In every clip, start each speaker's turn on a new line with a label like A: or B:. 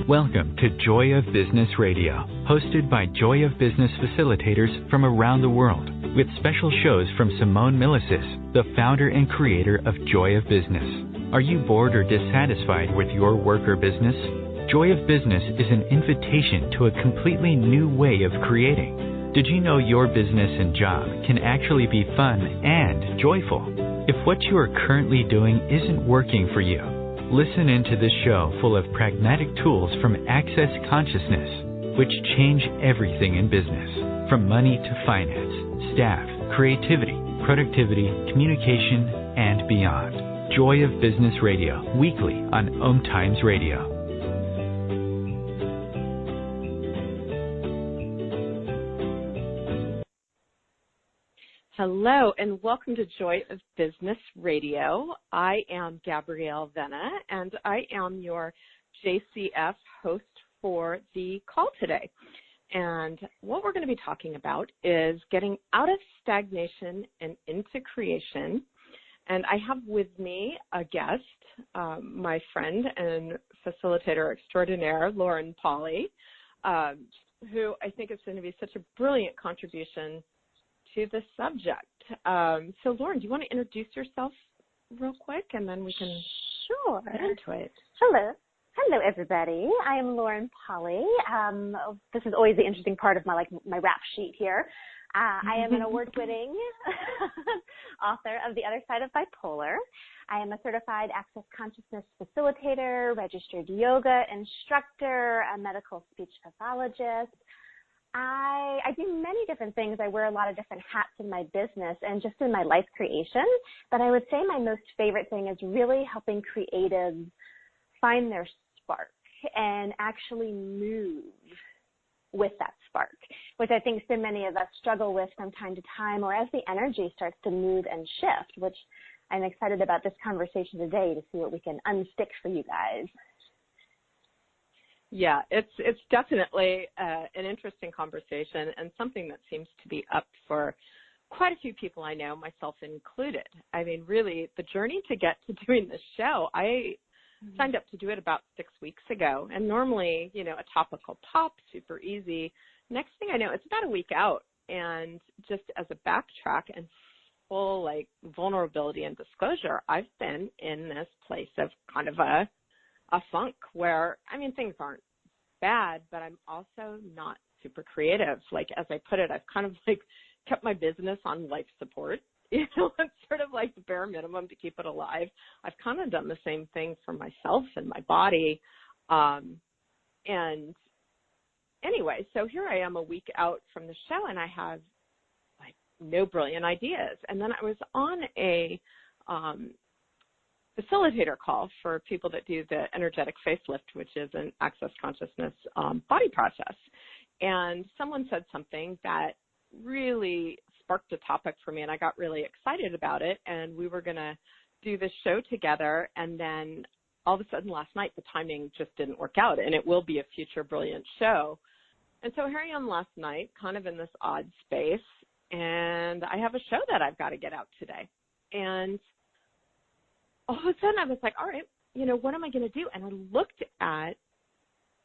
A: Welcome to Joy of Business Radio, hosted by Joy of Business Facilitators from around the world, with special shows from Simone Milasas, the founder and creator of Joy of Business. Are you bored or dissatisfied with your work or business? Joy of Business is an invitation to a completely new way of creating. Did you know your business and job can actually be fun and joyful? If what you are currently doing isn't working for you, listen into this show full of pragmatic tools from Access Consciousness, which change everything in business, from money to finance, staff, creativity, productivity, communication, and beyond. Joy of Business Radio, weekly on OMTimes Radio.
B: Hello, and welcome to Joy of Business Radio. I am Gabrielle Vena, and I am your JCF host for the call today. And what we're going to be talking about is getting out of stagnation and into creation. And I have with me a guest, my friend and facilitator extraordinaire, Lauren Polly, who I think is going to be such a brilliant contribution to the subject. So, Lauren, do you want to introduce yourself real quick, and then we can get into it?
C: Hello, everybody. I am Lauren Polly. This is always the interesting part of my rap sheet here. I am an award-winning author of The Other Side of Bipolar. I am a certified Access Consciousness Facilitator, registered Yoga Instructor, a medical speech pathologist. I do many different things. I wear a lot of different hats in my business and just in my life creation. But I would say my most favorite thing is really helping creatives find their spark and actually move with that spark, which I think so many of us struggle with from time to time, or as the energy starts to move and shift, which I'm excited about this conversation today to see what we can unstick for you guys.
B: Yeah, it's definitely an interesting conversation and something that seems to be up for quite a few people I know, myself included. I mean, really, the journey to get to doing this show, I signed up to do it about 6 weeks ago. And normally, a topical pop, super easy. Next thing I know, it's about a week out. And just as a backtrack and full, vulnerability and disclosure, I've been in this place of kind of a funk where, things aren't bad, but I'm also not super creative. As I put it, I've kind of kept my business on life support. It's sort of the bare minimum to keep it alive. I've kind of done the same thing for myself and my body. And anyway, so here I am a week out from the show, and I have no brilliant ideas. And then I was on a facilitator call for people that do the energetic facelift, which is an access consciousness body process. And someone said something that really sparked a topic for me, and I got really excited about it. And we were going to do this show together. And then all of a sudden last night, the timing just didn't work out, and it will be a future brilliant show. And so here I am last night, kind of in this odd space, and I have a show that I've got to get out today. And all of a sudden I was like, all right, what am I going to do? And I looked at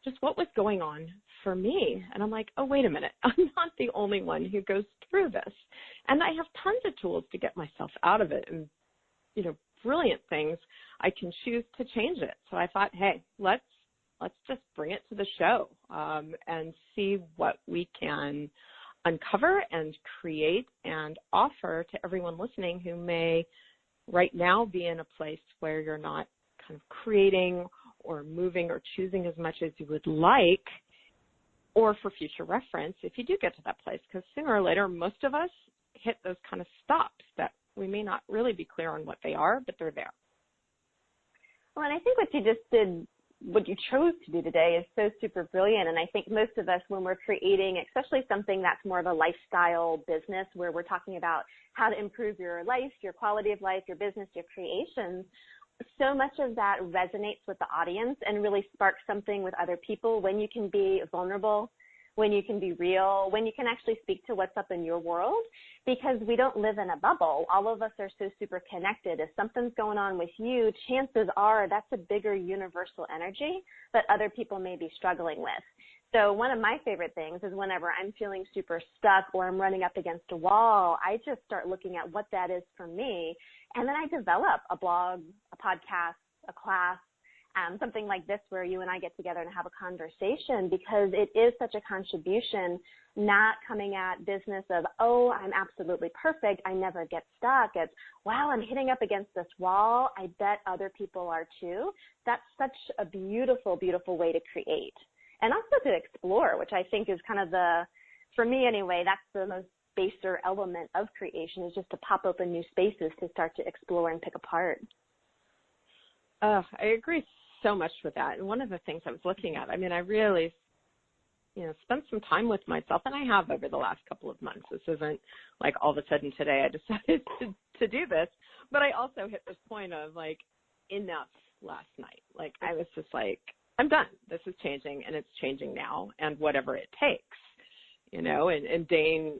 B: just what was going on for me. And I'm like, oh, wait a minute. I'm not the only one who goes through this. And I have tons of tools to get myself out of it and, brilliant things. I can choose to change it. So I thought, hey, let's just bring it to the show and see what we can uncover and create and offer to everyone listening who may right now be in a place where you're not kind of creating or moving or choosing as much as you would like, or for future reference if you do get to that place, because sooner or later most of us hit those kind of stops that we may not really be clear on what they are, but they're there.
C: Well, and I think what you just did, what you chose to do today is so super brilliant. And I think most of us, when we're creating, especially something that's more of a lifestyle business where we're talking about how to improve your life, your quality of life, your business, your creations, so much of that resonates with the audience and really sparks something with other people when you can be vulnerable, when you can be real, when you can actually speak to what's up in your world, because we don't live in a bubble. All of us are so super connected. If something's going on with you, chances are that's a bigger universal energy that other people may be struggling with. So one of my favorite things is whenever I'm feeling super stuck or I'm running up against a wall, I just start looking at what that is for me. And then I develop a blog, a podcast, a class, something like this where you and I get together and have a conversation, because it is such a contribution, not coming at business of, oh, I'm absolutely perfect, I never get stuck. It's, wow, I'm hitting up against this wall. I bet other people are too. That's such a beautiful, beautiful way to create. And also to explore, which I think is kind of for me anyway, that's the most baser element of creation, is just to pop open new spaces to start to explore and pick apart.
B: I agree so much with that. And one of the things I was looking at, I mean, I really, spent some time with myself, and I have over the last couple of months. This isn't like all of a sudden today I decided to do this, but I also hit this point of like enough last night. Like I was just like, I'm done. This is changing, and it's changing now, and whatever it takes, and Dane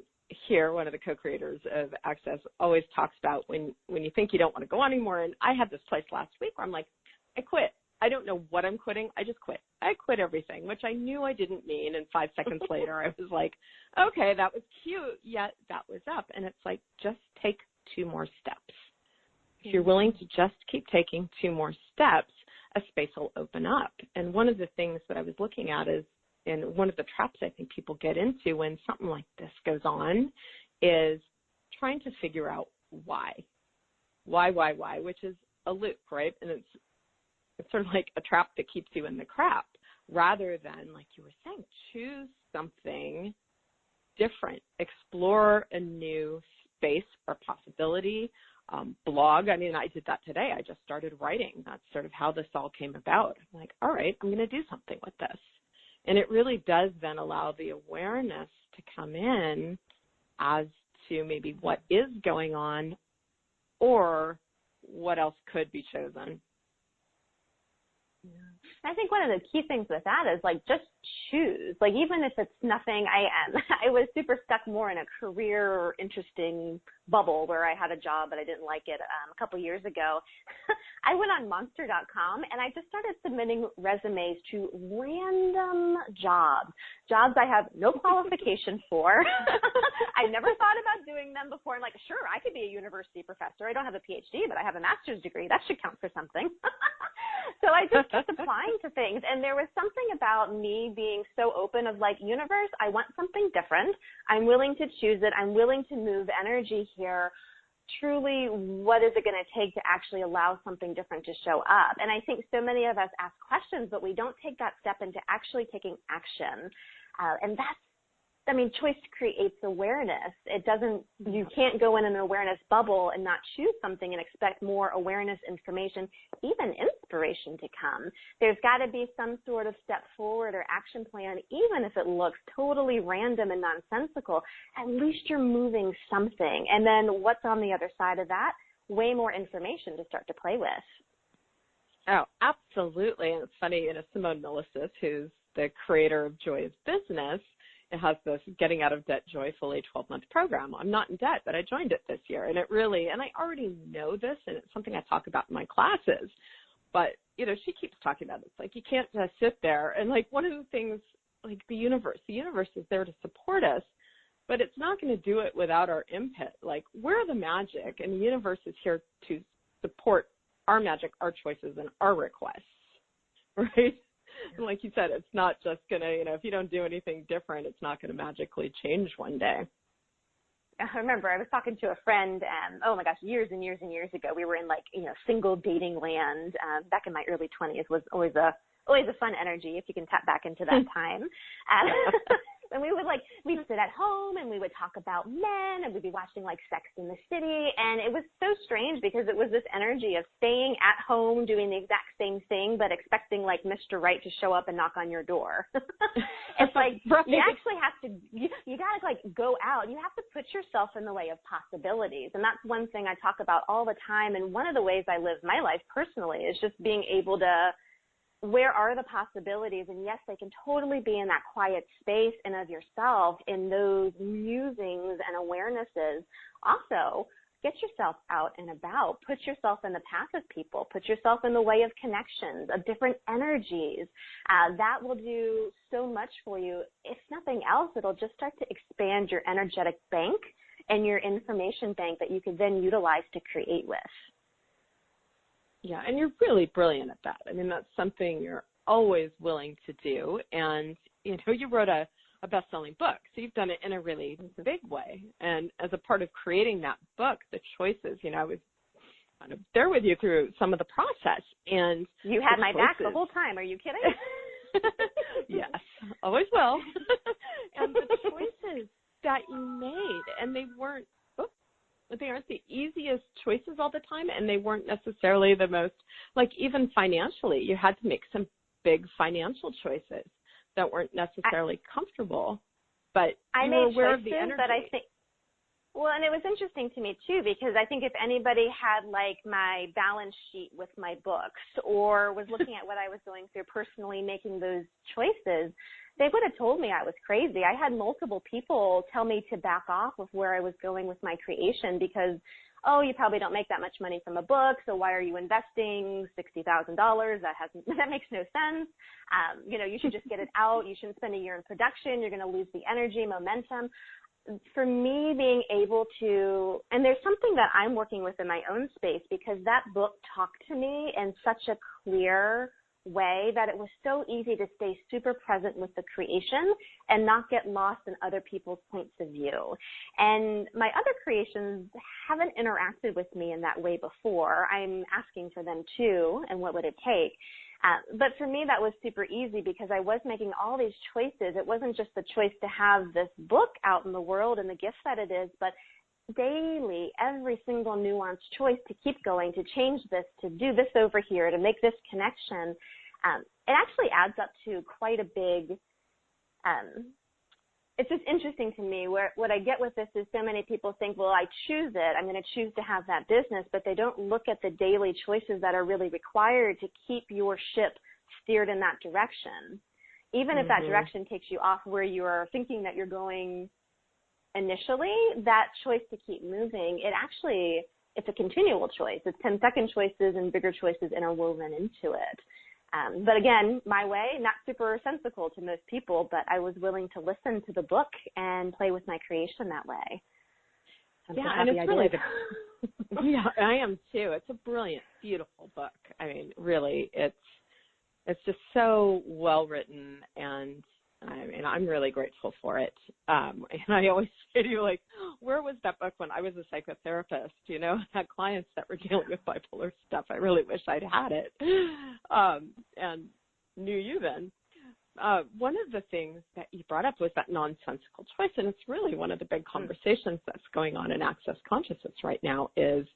B: here, one of the co-creators of Access, always talks about when you think you don't want to go on anymore. And I had this place last week where I'm like, I quit. I don't know what I'm quitting. I just quit. I quit everything, which I knew I didn't mean. And 5 seconds later, I was like, okay, that was cute. Yet that was up. And it's like, just take 2 more steps. If you're willing to just keep taking 2 more steps, a space will open up. And one of the things that I was looking at is, and one of the traps I think people get into when something like this goes on, is trying to figure out why, which is a loop, right? And it's sort of like a trap that keeps you in the crap, rather than, like you were saying, choose something different, explore a new space or possibility. Blog. I mean, I did that today. I just started writing. That's sort of how this all came about. I'm like, all right, I'm going to do something with this. And it really does then allow the awareness to come in as to maybe what is going on or what else could be chosen.
C: Yeah. I think one of the key things with that is like just choose. Like even if it's nothing, I was super stuck more in a career or interesting bubble where I had a job but I didn't like it a couple years ago. I went on monster.com and I just started submitting resumes to random jobs I have no qualification for. I never thought about doing them before. I'm like, sure, I could be a university professor. I don't have a PhD, but I have a master's degree. That should count for something. So I just kept applying to things. And there was something about me being so open of like, universe, I want something different. I'm willing to choose it. I'm willing to move energy here. Truly, what is it going to take to actually allow something different to show up? And I think so many of us ask questions, but we don't take that step into actually taking action. And that's, I mean, choice creates awareness. You can't go in an awareness bubble and not choose something and expect more awareness, information, even inspiration to come. There's got to be some sort of step forward or action plan, even if it looks totally random and nonsensical. At least you're moving something. And then what's on the other side of that? Way more information to start to play with.
B: Oh, absolutely. And it's funny, Simone Millicis, who's the creator of Joy of Business, it has this Getting Out of Debt Joyfully 12-month program. I'm not in debt, but I joined it this year. And it really, and I already know this, and it's something I talk about in my classes. But, she keeps talking about it. It's like you can't just sit there. And, like, one of the things, like the universe is there to support us, but it's not going to do it without our input. Like, we're the magic, and the universe is here to support our magic, our choices, and our requests, right? And like you said, it's not just going to, if you don't do anything different, it's not going to magically change one day.
C: I remember I was talking to a friend, oh my gosh, years and years and years ago. We were in single dating land. Back in my early 20s was always a fun energy if you can tap back into that time. And we would we'd sit at home and we would talk about men and we'd be watching Sex in the City. And it was so strange because it was this energy of staying at home, doing the exact same thing, but expecting Mr. Right to show up and knock on your door. It's right. You actually have to, you got to go out. You have to put yourself in the way of possibilities. And that's one thing I talk about all the time. And one of the ways I live my life personally is just being able to where are the possibilities? And yes, they can totally be in that quiet space and of yourself in those musings and awarenesses. Also, get yourself out and about. Put yourself in the path of people. Put yourself in the way of connections, of different energies. That will do so much for you. If nothing else, it'll just start to expand your energetic bank and your information bank that you can then utilize to create with.
B: Yeah, and you're really brilliant at that. I mean, that's something you're always willing to do. And, you know, you wrote a best-selling book, so you've done it in a really big way. And as a part of creating that book, the choices, you know, I was kind of there with you through some of the process. And
C: you had my back the whole time. Are you kidding?
B: Yes, always will. And the choices that you made, and they aren't the easiest choices all the time, and they weren't necessarily the most, like even financially, you had to make some big financial choices that weren't necessarily comfortable, but you were aware of the energy.
C: But I think, well, and it was interesting to me too, because I think if anybody had like my balance sheet with my books or was looking at what I was going through personally making those choices, they would have told me I was crazy. I had multiple people tell me to back off of where I was going with my creation because, oh, you probably don't make that much money from a book, so why are you investing $60,000? That makes no sense. You know, you should just get it out. You shouldn't spend a year in production. You're going to lose the energy, momentum. For me, being able to, and there's something that I'm working with in my own space because that book talked to me in such a clear way that it was so easy to stay super present with the creation and not get lost in other people's points of view. And my other creations haven't interacted with me in that way before. I'm asking for them too, and what would it take? But for me, that was super easy because I was making all these choices. It wasn't just the choice to have this book out in the world and the gift that it is, but daily, every single nuanced choice to keep going, to change this, to do this over here, to make this connection, it actually adds up to quite a big, it's just interesting to me where what I get with this is so many people think, well, I choose it, I'm going to choose to have that business, but they don't look at the daily choices that are really required to keep your ship steered in that direction. Even if that direction takes you off where you are thinking that you're going initially, that choice to keep moving, it's a continual choice. It's 10-second choices and bigger choices interwoven into it. But again, my way, not super sensical to most people, but I was willing to listen to the book and play with my creation that way.
B: And it's really yeah, I am too. It's a brilliant, beautiful book. I mean, really, it's just so well written, and I'm really grateful for it. And I always say to you, like, where was that book when I was a psychotherapist? You know, I had clients that were dealing with bipolar stuff. I really wish I'd had it and knew you then. One of the things that you brought up was that nonsensical choice, and it's really one of the big conversations that's going on in Access Consciousness right now is,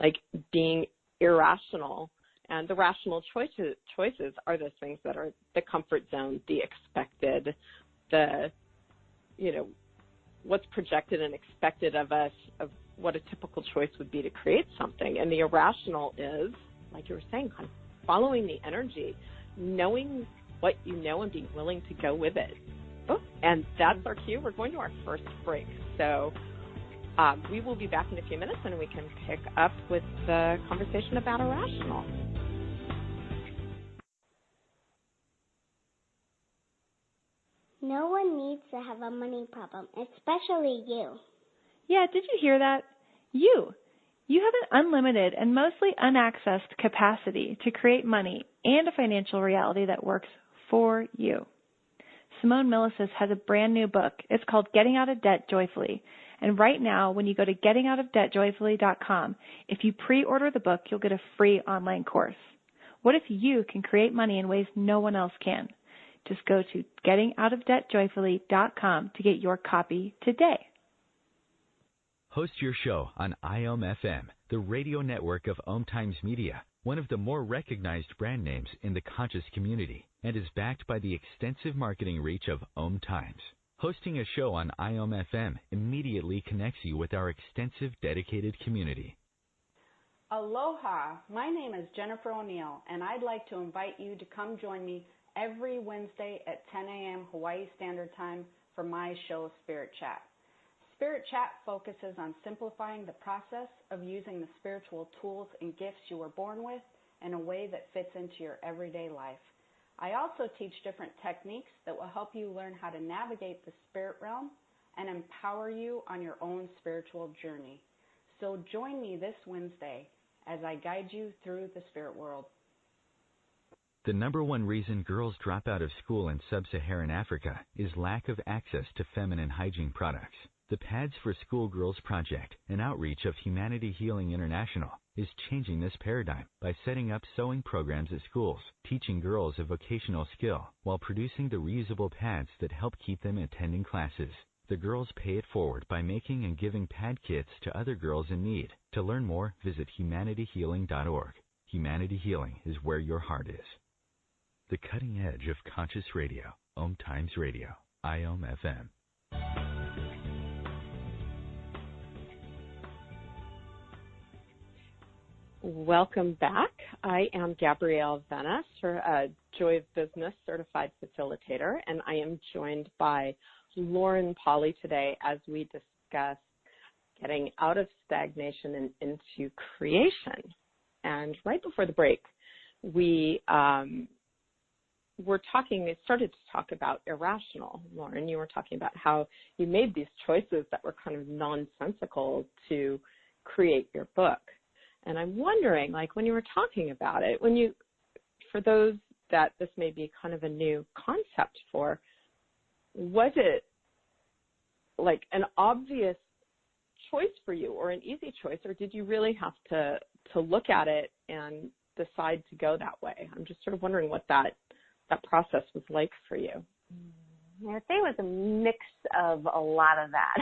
B: like, being irrational. And the rational choices are those things that are the comfort zone, the expected, what's projected and expected of us, of what a typical choice would be to create something. And the irrational is, like you were saying, kind of following the energy, knowing what you know and being willing to go with it. And that's our cue. We're going to our first break. So we will be back in a few minutes, and we can pick up with the conversation about irrational.
D: No one needs to have a money problem, especially you.
E: Yeah, did you hear that? You have an unlimited and mostly unaccessed capacity to create money and a financial reality that works for you. Simone Milasas has a brand new book. It's called Getting Out of Debt Joyfully. And right now, when you go to gettingoutofdebtjoyfully.com, if you pre-order the book, you'll get a free online course. What if you can create money in ways no one else can? Just go to gettingoutofdebtjoyfully.com to get your copy today.
A: Host your show on IOM-FM, the radio network of OMTimes Media, one of the more recognized brand names in the conscious community, and is backed by the extensive marketing reach of OMTimes. Hosting a show on IOM-FM immediately connects you with our extensive dedicated community.
F: Aloha, my name is Jennifer O'Neill, and I'd like to invite you to come join me every Wednesday at 10 a.m. Hawaii Standard Time for my show, Spirit Chat. Spirit Chat focuses on simplifying the process of using the spiritual tools and gifts you were born with in a way that fits into your everyday life. I also teach different techniques that will help you learn how to navigate the spirit realm and empower you on your own spiritual journey. So join me this Wednesday as I guide you through the spirit world.
A: The number one reason girls drop out of school in sub-Saharan Africa is lack of access to feminine hygiene products. The Pads for Schoolgirls Project, an outreach of Humanity Healing International, is changing this paradigm by setting up sewing programs at schools, teaching girls a vocational skill, while producing the reusable pads that help keep them attending classes. The girls pay it forward by making and giving pad kits to other girls in need. To learn more, visit humanityhealing.org. Humanity Healing is where your heart is. The cutting edge of conscious radio, OMTimes Radio, IOM FM.
B: Welcome back. I am Gabrielle Vena, Joy of Business Certified Facilitator, and I am joined by Lauren Polly today as we discuss getting out of stagnation and into creation. And right before the break, we started to talk about irrational. Lauren, you were talking about how you made these choices that were kind of nonsensical to create your book. And I'm wondering, like, when you were talking about it, for those that this may be kind of a new concept for, was it like an obvious choice for you or an easy choice, or did you really have to look at it and decide to go that way? I'm just sort of wondering what that process was like for you.
C: I would say it was a mix of a lot of that.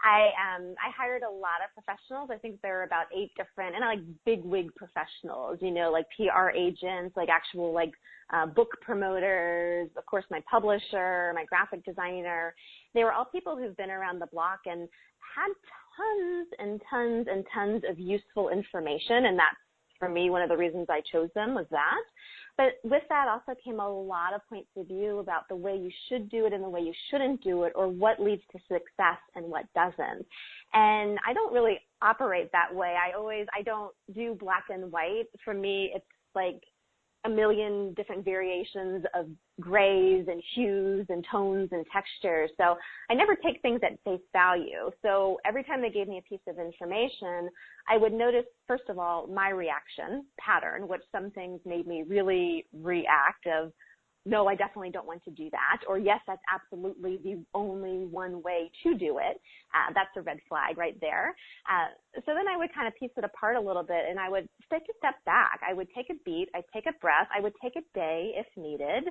C: I hired a lot of professionals. I think there were about 8 different, and like bigwig professionals, like PR agents, like actual book promoters, of course my publisher, my graphic designer. They were all people who've been around the block and had tons and tons and tons of useful information, and that's, for me, one of the reasons I chose them was that. But with that also came a lot of points of view about the way you should do it and the way you shouldn't do it, or what leads to success and what doesn't. And I don't really operate that way. I don't do black and white. For me, it's like a million different variations of grays and hues and tones and textures. So I never take things at face value. So every time they gave me a piece of information, I would notice, first of all, my reaction pattern, which some things made me really react of, no, I definitely don't want to do that, or yes, that's absolutely the only one way to do it. That's a red flag right there. So then I would kind of piece it apart a little bit, and I would take a step back. I would take a beat. I'd take a breath. I would take a day if needed,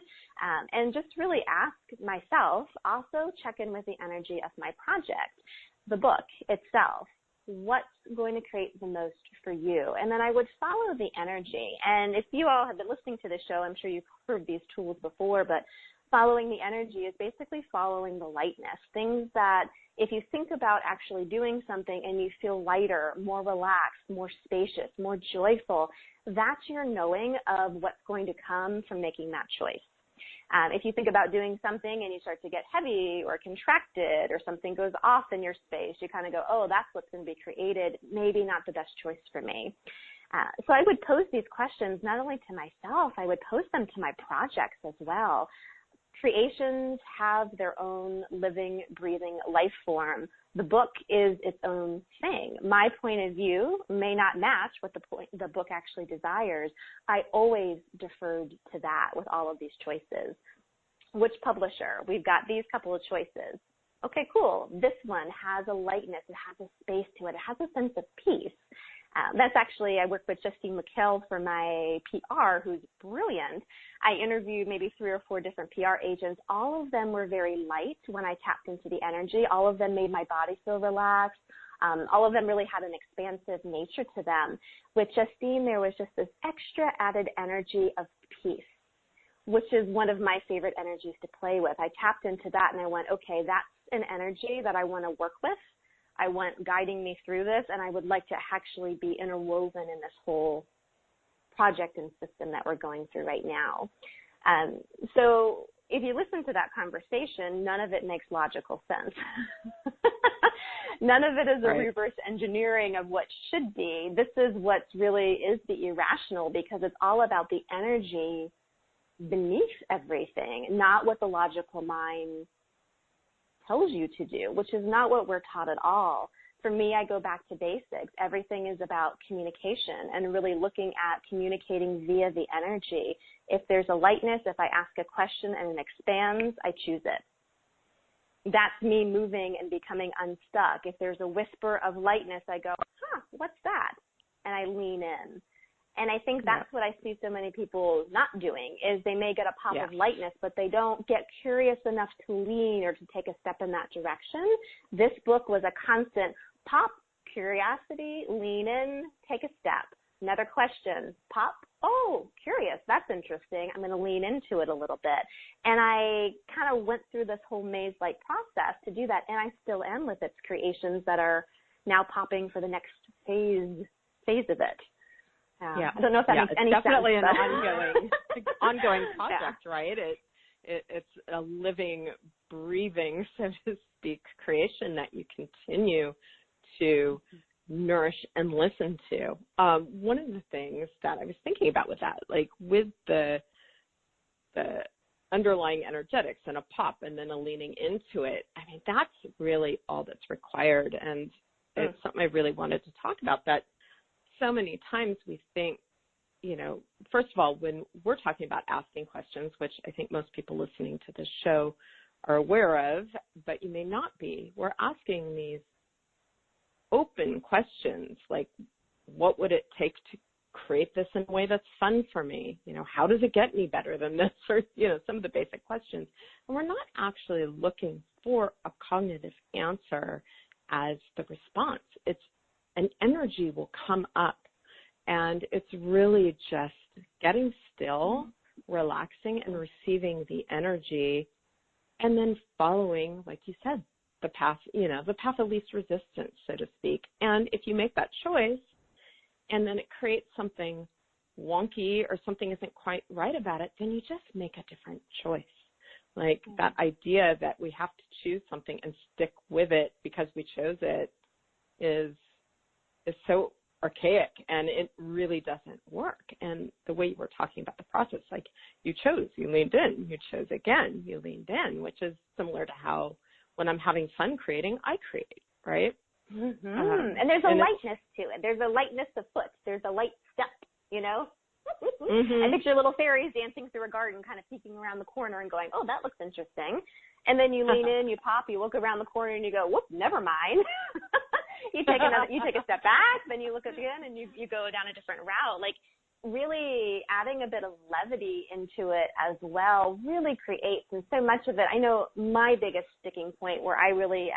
C: and just really ask myself, also check in with the energy of my project, the book itself. What's going to create the most for you? And then I would follow the energy. And if you all have been listening to this show, I'm sure you've heard these tools before, but following the energy is basically following the lightness, things that if you think about actually doing something and you feel lighter, more relaxed, more spacious, more joyful, that's your knowing of what's going to come from making that choice. If you think about doing something and you start to get heavy or contracted or something goes off in your space, you kind of go, oh, that's what's going to be created, maybe not the best choice for me. So I would pose these questions not only to myself, I would pose them to my projects as well. Creations have their own living, breathing life form. The book is its own thing. My point of view may not match what the book actually desires. I always deferred to that with all of these choices. Which publisher? We've got these couple of choices. Okay, cool. This one has a lightness. It has a space to it. It has a sense of peace. That's actually, I work with Justine McHale for my PR, who's brilliant. I interviewed maybe 3 or 4 different PR agents. All of them were very light when I tapped into the energy. All of them made my body feel relaxed. All of them really had an expansive nature to them. With Justine, there was just this extra added energy of peace, which is one of my favorite energies to play with. I tapped into that and I went, okay, that's an energy that I want to work with. I want guiding me through this, and I would like to actually be interwoven in this whole project and system that we're going through right now. So if you listen to that conversation, none of it makes logical sense. None of it is a reverse engineering of what should be. This is what really is the irrational, because it's all about the energy beneath everything, not what the logical mind tells you to do, which is not what we're taught at all. For me, I go back to basics. Everything is about communication and really looking at communicating via the energy. If there's a lightness, if I ask a question and it expands, I choose it. That's me moving and becoming unstuck. If there's a whisper of lightness, I go, what's that? And I lean in. And I think that's what I see so many people not doing, is they may get a pop of lightness, but they don't get curious enough to lean or to take a step in that direction. This book was a constant pop, curiosity, lean in, take a step. Another question, pop, oh, curious, that's interesting. I'm going to lean into it a little bit. And I kind of went through this whole maze-like process to do that, and I still am with its creations that are now popping for the next phase of it. I don't know if that makes any sense.
B: It's definitely an ongoing project, right? It's a living, breathing, so to speak, creation that you continue to nourish and listen to. One of the things that I was thinking about with that, like with the underlying energetics and a pop and then a leaning into it, I mean, that's really all that's required. And it's something I really wanted to talk about, that so many times we think, you know, first of all, when we're talking about asking questions, which I think most people listening to this show are aware of, but you may not be, we're asking these open questions like, what would it take to create this in a way that's fun for me? You know, how does it get me better than this? Or, you know, some of the basic questions. And we're not actually looking for a cognitive answer as the response. It's an energy will come up, and it's really just getting still, relaxing, and receiving the energy, and then following, like you said, the path, you know, the path of least resistance, so to speak. And if you make that choice and then it creates something wonky or something isn't quite right about it, then you just make a different choice. Like that idea that we have to choose something and stick with it because we chose it is so archaic, and it really doesn't work. And the way you were talking about the process, like you chose, you leaned in, you chose again, you leaned in, which is similar to how when I'm having fun creating, I create, right?
C: Mm-hmm. And there's a lightness to it. There's a lightness of foot. There's a light step, you know? I picture little fairies dancing through a garden, kind of peeking around the corner and going, oh, that looks interesting. And then you lean in, you pop, you look around the corner and you go, whoop, never mind. You take a step back, then you look again and you go down a different route. Like really adding a bit of levity into it as well really creates, and so much of it, I know my biggest sticking point where I really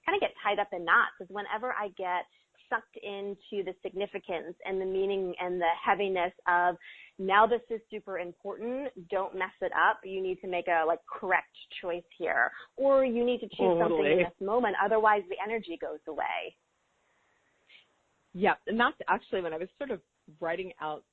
C: kind of get tied up in knots is whenever I get sucked into the significance and the meaning and the heaviness of, now this is super important, don't mess it up, you need to make a correct choice here, or you need to choose something in this moment, otherwise the energy goes away.
B: Yeah, and that's actually when I was sort of writing out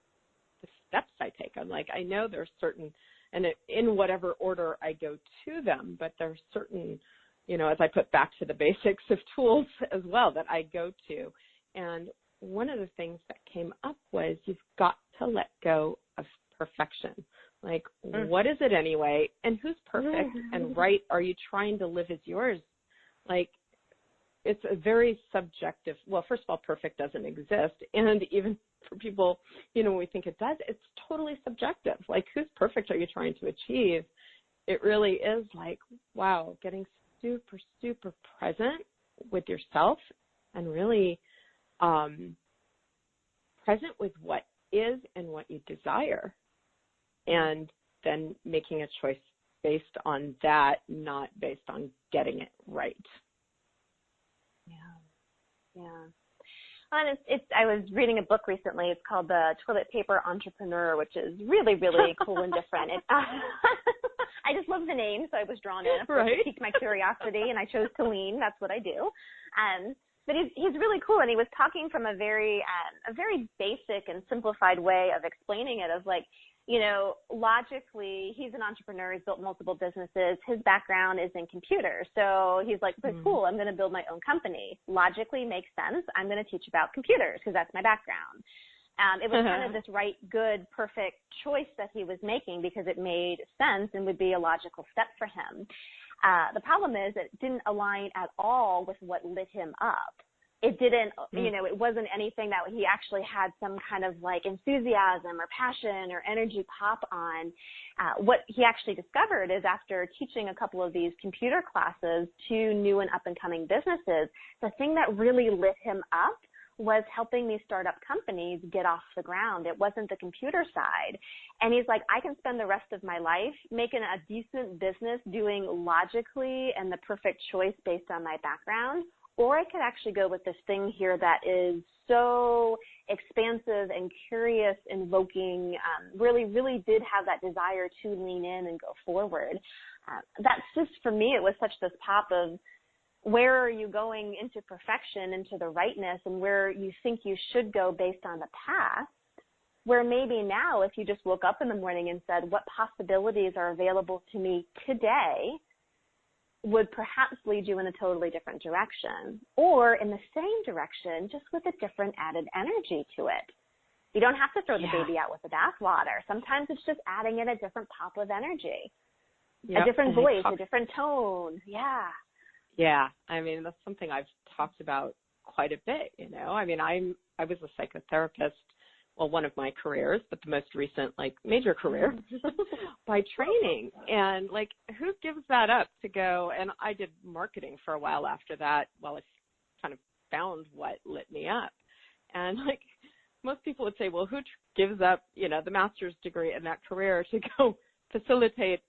B: the steps I take. I'm like, I know there's certain, and in whatever order I go to them, but there's certain, you know, as I put back to the basics of tools as well that I go to. And one of the things that came up was you've got to let go of perfection. Like, what is it anyway? And who's perfect and right are you trying to live as yours? Like, it's a very subjective, well, first of all, perfect doesn't exist. And even for people, you know, when we think it does, it's totally subjective. Like, whose perfect are you trying to achieve? It really is like, wow, getting super, super present with yourself and really present with what is and what you desire. And then making a choice based on that, not based on getting it right.
C: Yeah. And I was reading a book recently. It's called The Toilet Paper Entrepreneur, which is really, really cool and different. I just love the name, so I was drawn in. Of course, it piqued my curiosity, and I chose to lean. That's what I do. But he's really cool, and he was talking from a very basic and simplified way of explaining it, of like, you know, logically, he's an entrepreneur. He's built multiple businesses. His background is in computers. So he's like, cool, I'm going to build my own company. Logically makes sense. I'm going to teach about computers because that's my background. It was kind of this right, good, perfect choice that he was making because it made sense and would be a logical step for him. The problem is it didn't align at all with what lit him up. It didn't, you know, it wasn't anything that he actually had some kind of like enthusiasm or passion or energy pop on. What he actually discovered is after teaching a couple of these computer classes to new and up and coming businesses, the thing that really lit him up was helping these startup companies get off the ground. It wasn't the computer side. And he's like, I can spend the rest of my life making a decent business doing logically and the perfect choice based on my background, or I could actually go with this thing here that is so expansive and curious, invoking, really, really did have that desire to lean in and go forward. That's just, for me, it was such this pop of, where are you going into perfection, into the rightness, and where you think you should go based on the past, where maybe now if you just woke up in the morning and said, what possibilities are available to me today, would perhaps lead you in a totally different direction, or in the same direction, just with a different added energy to it. You don't have to throw the baby out with the bathwater. Sometimes it's just adding in a different pop of energy, a different voice, a different tone.
B: Yeah, I mean, that's something I've talked about quite a bit, you know. I mean, I was a psychotherapist, well, one of my careers, but the most recent, like, major career by training. And, like, who gives that up to go? And I did marketing for a while after that while I kind of found what lit me up. And, like, most people would say, well, who gives up, you know, the master's degree in that career to go facilitate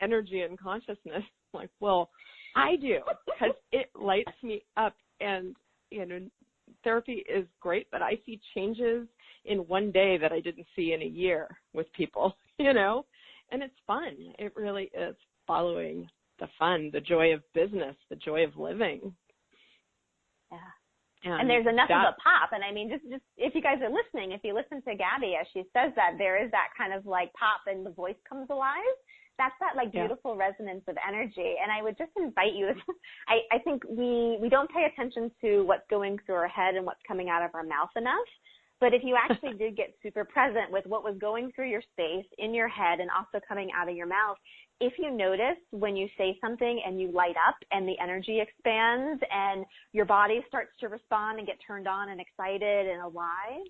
B: energy and consciousness? Like, well, I do, because it lights me up, and, you know, therapy is great, but I see changes in one day that I didn't see in a year with people, you know, and it's fun. It really is following the fun, the joy of business, the joy of living.
C: Yeah. And there's enough of a pop. And I mean, just if you guys are listening, if you listen to Gabby as she says that, there is that kind of like pop and the voice comes alive. That's that like beautiful resonance of energy. And I would just invite you, I think we don't pay attention to what's going through our head and what's coming out of our mouth enough. But if you actually did get super present with what was going through your space, in your head, and also coming out of your mouth, if you notice when you say something and you light up and the energy expands and your body starts to respond and get turned on and excited and alive,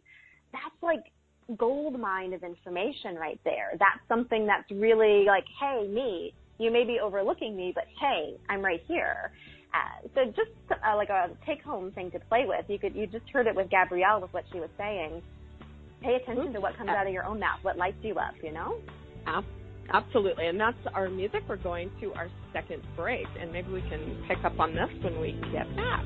C: that's like gold mine of information right there. That's something that's really like, hey, me, you may be overlooking me, but hey, I'm right here. So just like a take-home thing to play with. You just heard it with Gabrielle with what she was saying. Pay attention to what comes out of your own mouth, what lights you up, you know?
B: Absolutely, and that's our music. We're going to our second break, and maybe we can pick up on this when we get back.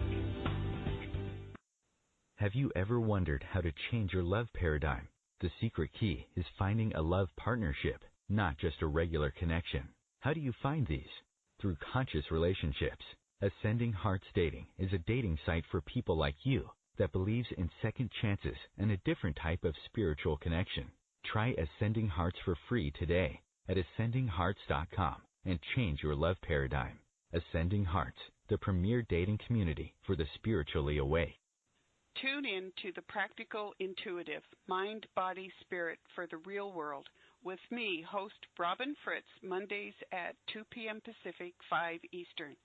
A: Have you ever wondered how to change your love paradigm? The secret key is finding a love partnership, not just a regular connection. How do you find these? Through conscious relationships. Ascending Hearts Dating is a dating site for people like you that believes in second chances and a different type of spiritual connection. Try Ascending Hearts for free today at ascendinghearts.com and change your love paradigm. Ascending Hearts, the premier dating community for the spiritually awake.
G: Tune in to the Practical Intuitive, Mind, Body, Spirit for the Real World with me, host Robin Fritz, Mondays at 2 p.m. Pacific, 5 Eastern.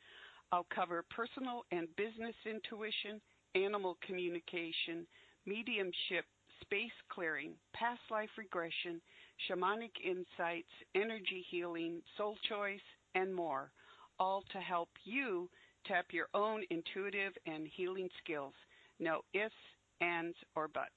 G: I'll cover personal and business intuition, animal communication, mediumship, space clearing, past life regression, shamanic insights, energy healing, soul choice, and more, all to help you tap your own intuitive and healing skills. No ifs, ands, or buts.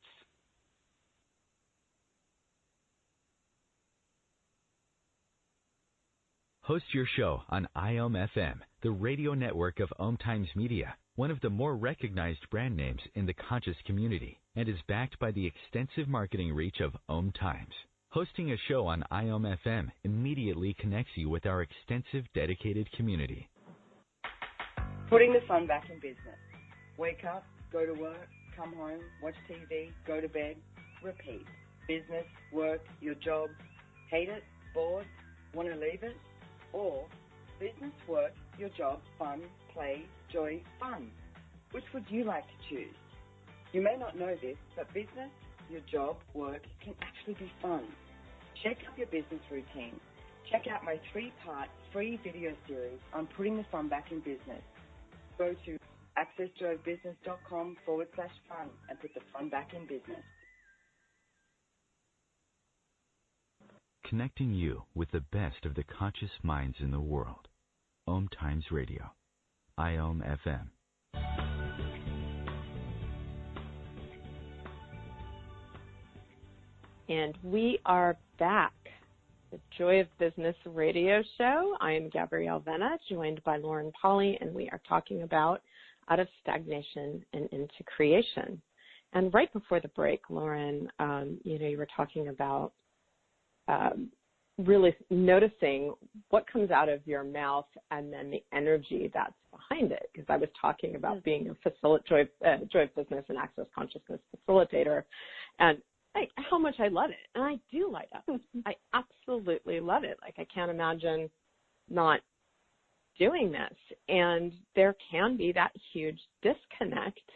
A: Host your show on IOM-FM, the radio network of OMTimes Media, one of the more recognized brand names in the conscious community, and is backed by the extensive marketing reach of OMTimes. Hosting a show on IOM-FM immediately connects you with our extensive dedicated community.
H: Putting the fun back in business. Wake up, go to work, come home, watch TV, go to bed, repeat. Business, work, your job, hate it, bored, want to leave it? Or business, work, your job, fun, play, joy, fun. Which would you like to choose? You may not know this, but business, your job, work can actually be fun. Check up your business routine. Check out my 3-part free video series on putting the fun back in business. Go to accessjoybusiness.com/fun and put the fun back in business.
A: Connecting you with the best of the conscious minds in the world. OMTimes Radio. IOM-FM.
B: And we are back. The Joy of Business radio show. I am Gabrielle Vena, joined by Lauren Polly, and we are talking about out of stagnation and into creation. And right before the break, Lauren, you were talking about really noticing what comes out of your mouth and then the energy that's behind it. Because I was talking about being a Joy of Business and Access Consciousness Facilitator, and how much I love it. And I do light up. I absolutely love it. Like, I can't imagine not doing this. And there can be that huge disconnect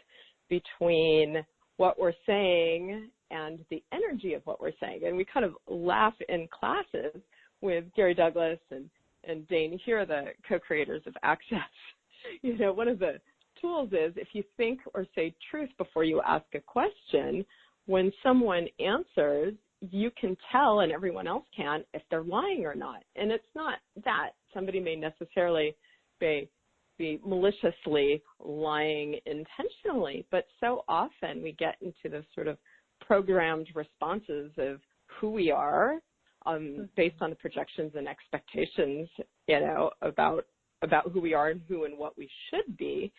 B: between what we're saying and the energy of what we're saying. And we kind of laugh in classes with Gary Douglas and Dane here, the co-creators of Access. One of the tools is if you think or say truth before you ask a question, when someone answers, you can tell, and everyone else can, if they're lying or not. And it's not that. Somebody may necessarily be maliciously lying intentionally, but so often we get into the sort of programmed responses of who we are based on the projections and expectations, about who we are and who and what we should be.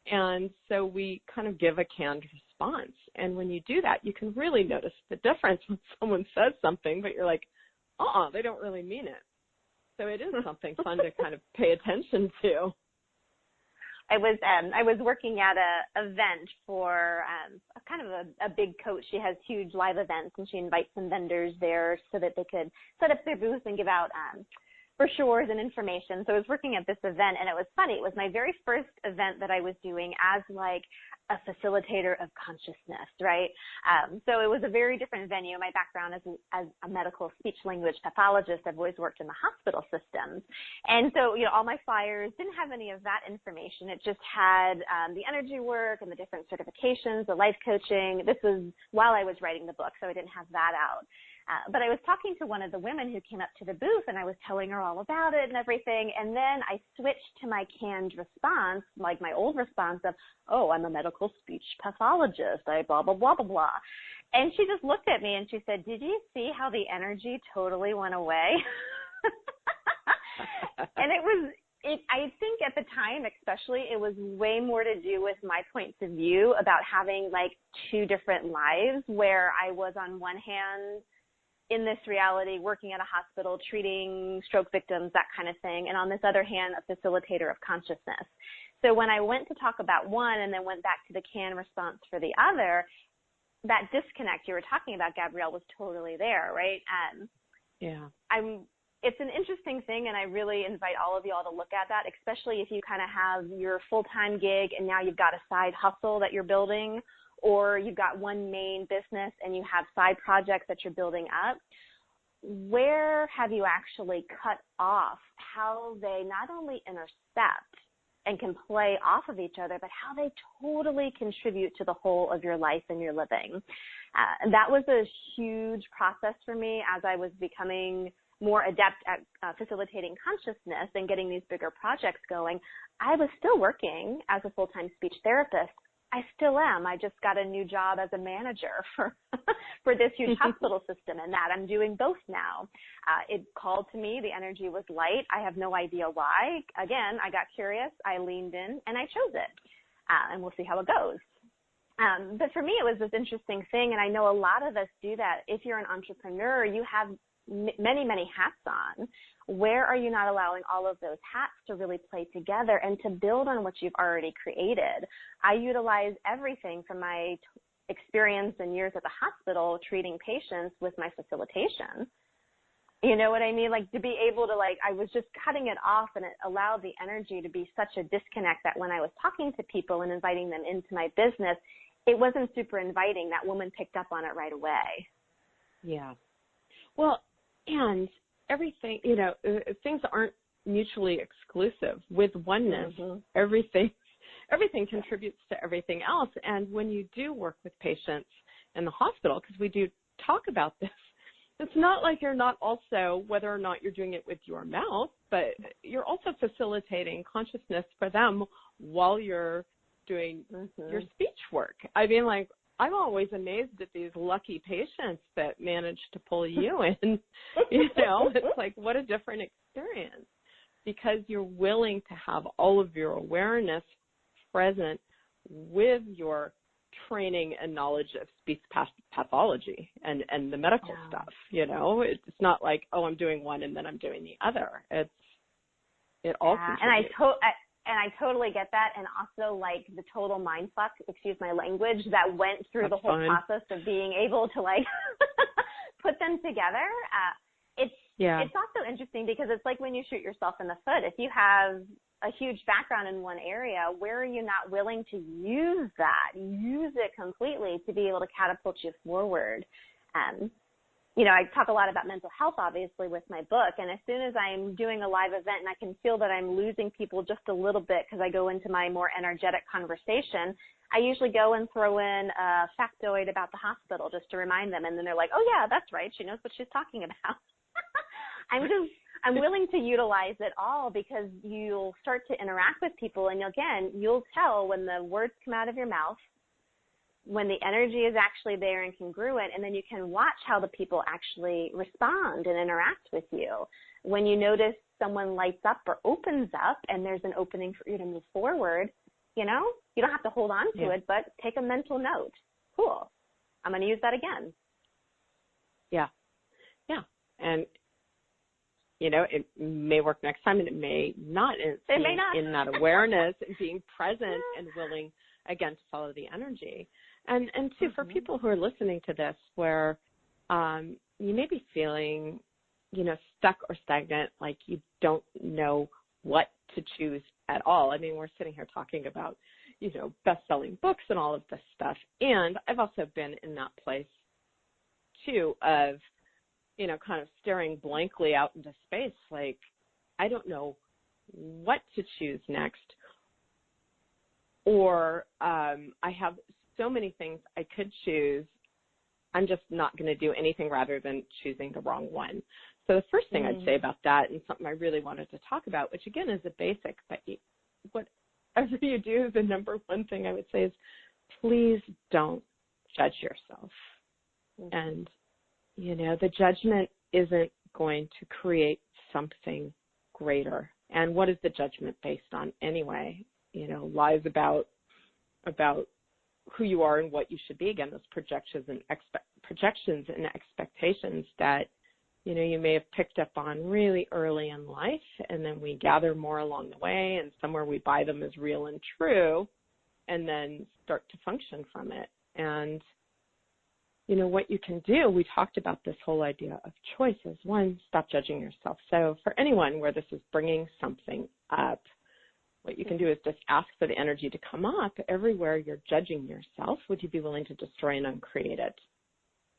B: And so we kind of give a canned response. And when you do that, you can really notice the difference when someone says something, but you're like, they don't really mean it. So it is something fun to kind of pay attention to.
C: I was working at a event for kind of a big coach. She has huge live events, and she invites some vendors there so that they could set up their booth and give out brochures and information. So I was working at this event, and it was funny. It was my very first event that I was doing as like a facilitator of consciousness, right? So it was a very different venue. My background as a medical speech-language pathologist, I've always worked in the hospital systems. And so, all my flyers didn't have any of that information. It just had the energy work and the different certifications, the life coaching. This was while I was writing the book, so I didn't have that out. But I was talking to one of the women who came up to the booth, and I was telling her all about it and everything. And then I switched to my canned response, like my old response of, I'm a medical speech pathologist, I blah, blah, blah, blah, blah. And she just looked at me and she said, did you see how the energy totally went away? And I think at the time, especially, it was way more to do with my points of view about having like two different lives, where I was on one hand in this reality, working at a hospital, treating stroke victims, that kind of thing, and on this other hand, a facilitator of consciousness. So when I went to talk about one and then went back to the can response for the other, that disconnect you were talking about, Gabrielle, was totally there, right? It's an interesting thing, and I really invite all of y'all to look at that, especially if you kind of have your full-time gig and now you've got a side hustle that you're building, or you've got one main business and you have side projects that you're building up. Where have you actually cut off how they not only intercept and can play off of each other, but how they totally contribute to the whole of your life and your living? That was a huge process for me as I was becoming more adept at facilitating consciousness and getting these bigger projects going. I was still working as a full-time speech therapist. I still am. I just got a new job as a manager for this huge hospital system, and that I'm doing both now. It called to me. The energy was light. I have no idea why. Again, I got curious. I leaned in, and I chose it. And we'll see how it goes. But for me, it was this interesting thing, and I know a lot of us do that. If you're an entrepreneur, you have many, many hats on. Where are you not allowing all of those hats to really play together and to build on what you've already created? I utilize everything from my experience and years at the hospital treating patients with my facilitation. You know what I mean? Like, to be able to, like, I was just cutting it off, and it allowed the energy to be such a disconnect that when I was talking to people and inviting them into my business, it wasn't super inviting. That woman picked up on it right away.
B: Yeah. Well, and everything, you know, things aren't mutually exclusive. With oneness, everything contributes to everything else. And when you do work with patients in the hospital, because we do talk about this, it's not like you're not also, whether or not you're doing it with your mouth, but you're also facilitating consciousness for them while you're doing your speech work. I mean, like, I'm always amazed at these lucky patients that manage to pull you in. You know, it's like, what a different experience, because you're willing to have all of your awareness present with your training and knowledge of speech pathology and the medical stuff. You know, it's not like, oh, I'm doing one and then I'm doing the other. It all contributes.
C: And I totally get that, and also, like, the total mind fuck, excuse my language, that went through the whole process of being able to, like, put them together. It's also interesting because it's like when you shoot yourself in the foot. If you have a huge background in one area, where are you not willing to use that, use it completely to be able to catapult you forward? You know, I talk a lot about mental health, obviously, with my book, and as soon as I'm doing a live event and I can feel that I'm losing people just a little bit because I go into my more energetic conversation, I usually go and throw in a factoid about the hospital just to remind them, and then they're like, oh, yeah, that's right, she knows what she's talking about. I'm willing to utilize it all because you'll start to interact with people, and you'll tell when the words come out of your mouth, when the energy is actually there and congruent, and then you can watch how the people actually respond and interact with you. When you notice someone lights up or opens up and there's an opening for you to move forward, you know, you don't have to hold on to it, but take a mental note. Cool. I'm going to use that again.
B: Yeah. Yeah. And, you know, it may work next time and it may not. It may not. In that awareness and being present and willing, again, to follow the energy. And too, for people who are listening to this where you may be feeling, you know, stuck or stagnant, like you don't know what to choose at all. I mean, we're sitting here talking about, you know, best-selling books and all of this stuff. And I've also been in that place, too, of, you know, kind of staring blankly out into space, like, I don't know what to choose next. Or I have so many things I could choose. I'm just not going to do anything rather than choosing the wrong one. So the first thing I'd say about that, and something I really wanted to talk about, which again is a basic, but whatever you do, the number one thing I would say is please don't judge yourself. And, you know, the judgment isn't going to create something greater. And what is the judgment based on anyway? You know, lies about who you are and what you should be. Again, those projections and expectations that, you know, you may have picked up on really early in life, and then we gather more along the way, and somewhere we buy them as real and true, and then start to function from it. And, you know, what you can do, we talked about this whole idea of choices. One, stop judging yourself. So for anyone where this is bringing something up, what you can do is just ask for the energy to come up. Everywhere you're judging yourself, would you be willing to destroy and uncreate it?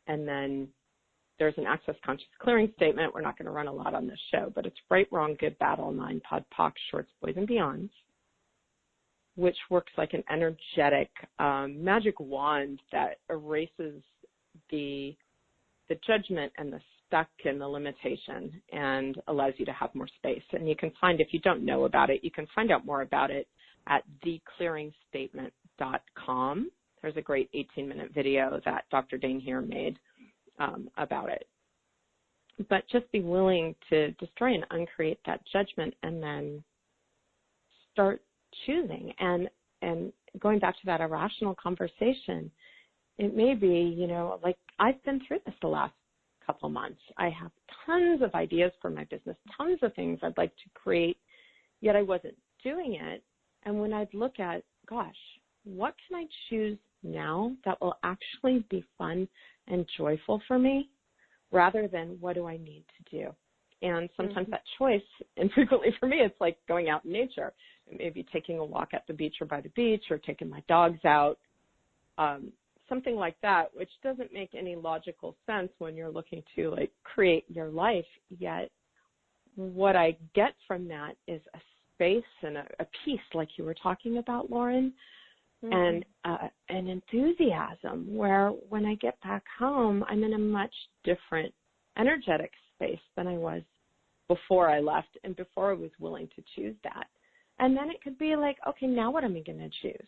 B: And then there's an access conscious clearing statement. We're not going to run a lot on this show, but it's right, wrong, good, bad, all nine, pod, poc, shorts, boys, and beyonds, which works like an energetic magic wand that erases the judgment and the stuck and the limitation and allows you to have more space. And you can find, if you don't know about it, you can find out more about it at theclearingstatement.com. There's a great 18-minute video that Dr. Dane here made about it. But just be willing to destroy and uncreate that judgment and then start choosing. And going back to that irrational conversation, it may be, like I've been through this the last couple months. I have tons of ideas for my business, tons of things I'd like to create, yet I wasn't doing it. And when I'd look at, gosh, what can I choose now that will actually be fun and joyful for me, rather than what do I need to do? And sometimes that choice, and frequently for me, it's like going out in nature, maybe taking a walk at the beach or by the beach, or taking my dogs out, something like that, which doesn't make any logical sense when you're looking to like create your life. Yet what I get from that is a space and a peace, like you were talking about, Lauren, and an enthusiasm where when I get back home, I'm in a much different energetic space than I was before I left and before I was willing to choose that. And then it could be like, okay, now what am I going to choose?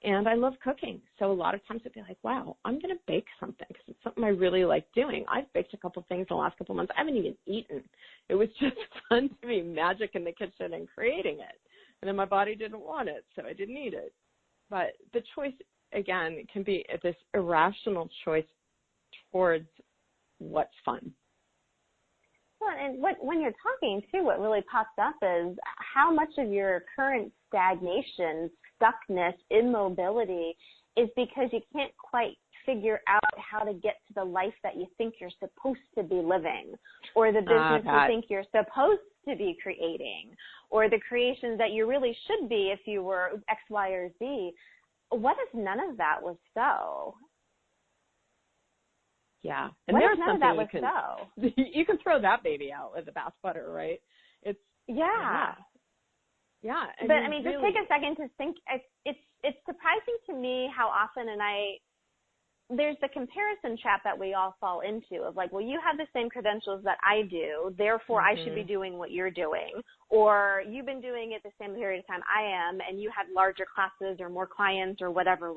B: And I love cooking. So a lot of times it'd be like, wow, I'm going to bake something because it's something I really like doing. I've baked a couple things the last couple of months. I haven't even eaten. It was just fun to be magic in the kitchen and creating it. And then my body didn't want it, so I didn't eat it. But the choice, again, can be this irrational choice towards what's fun.
C: Well, and when you're talking, too, what really pops up is how much of your current stagnation, stuckness, immobility is because you can't quite figure out how to get to the life that you think you're supposed to be living, or the business you think you're supposed to be creating, or the creations that you really should be if you were X, Y, or Z. What if none of that was so?
B: Yeah. And
C: what
B: there's
C: if none of that was so?
B: You can throw that baby out with the bathwater, right? It's
C: Yeah.
B: And
C: but I mean,
B: really,
C: just take a second to think. It's surprising to me how often, there's the comparison trap that we all fall into of like, well, you have the same credentials that I do, therefore I should be doing what you're doing, or you've been doing it the same period of time I am, and you had larger classes or more clients or whatever.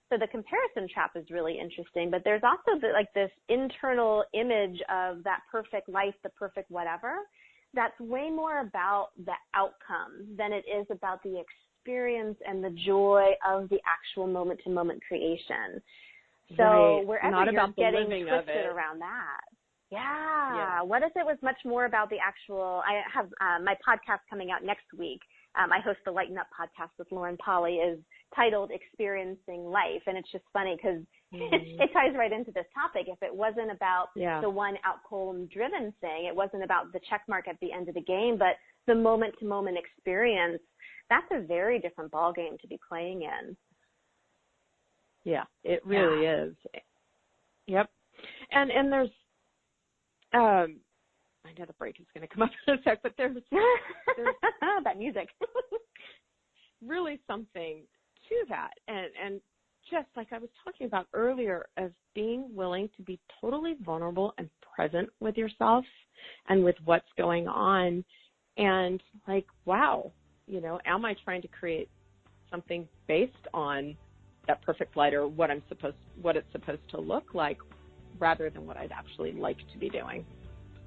C: So the comparison trap is really interesting, but there's also this internal image of that perfect life, the perfect whatever, that's way more about the outcome than it is about the experience and the joy of the actual moment-to-moment creation. So wherever you're getting twisted around that. Yeah. What if it was much more about the actual, I have my podcast coming out next week. I host the Lighten Up Podcast with Lauren Polly, is titled Experiencing Life. And it's just funny because it ties right into this topic. If it wasn't about the one outcome-driven thing, it wasn't about the check mark at the end of the game, but the moment-to-moment experience, that's a very different ballgame to be playing in.
B: Yeah, it really is. Yep. And there's, I know the break is going to come up in a sec, but there's
C: that music.
B: really something to that. And just like I was talking about earlier, of being willing to be totally vulnerable and present with yourself and with what's going on. And like, wow, am I trying to create something based on that perfect light or what it's supposed to look like, rather than what I'd actually like to be doing?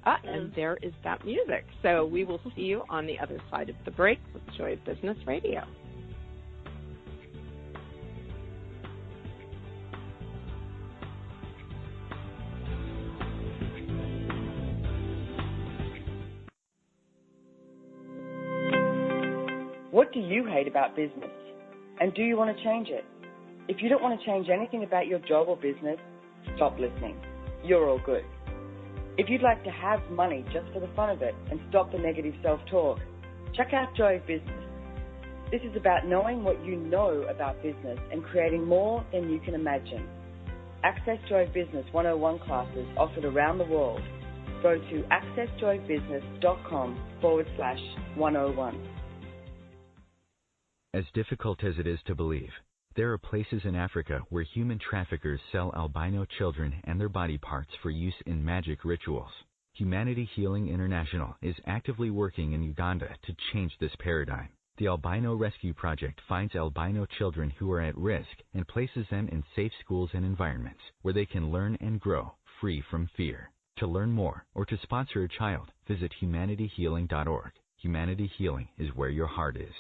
B: And there is that music. So we will see you on the other side of the break with Joy of Business Radio.
H: What do you hate about business? And do you want to change it? If you don't want to change anything about your job or business, stop listening. You're all good. If you'd like to have money just for the fun of it and stop the negative self-talk, check out Joy of Business. This is about knowing what you know about business and creating more than you can imagine. Access Joy of Business 101 classes offered around the world. Go to accessjoyofbusiness.com/101.
A: As difficult as it is to believe, there are places in Africa where human traffickers sell albino children and their body parts for use in magic rituals. Humanity Healing International is actively working in Uganda to change this paradigm. The Albino Rescue Project finds albino children who are at risk and places them in safe schools and environments where they can learn and grow free from fear. To learn more or to sponsor a child, visit humanityhealing.org. Humanity Healing is where your heart is.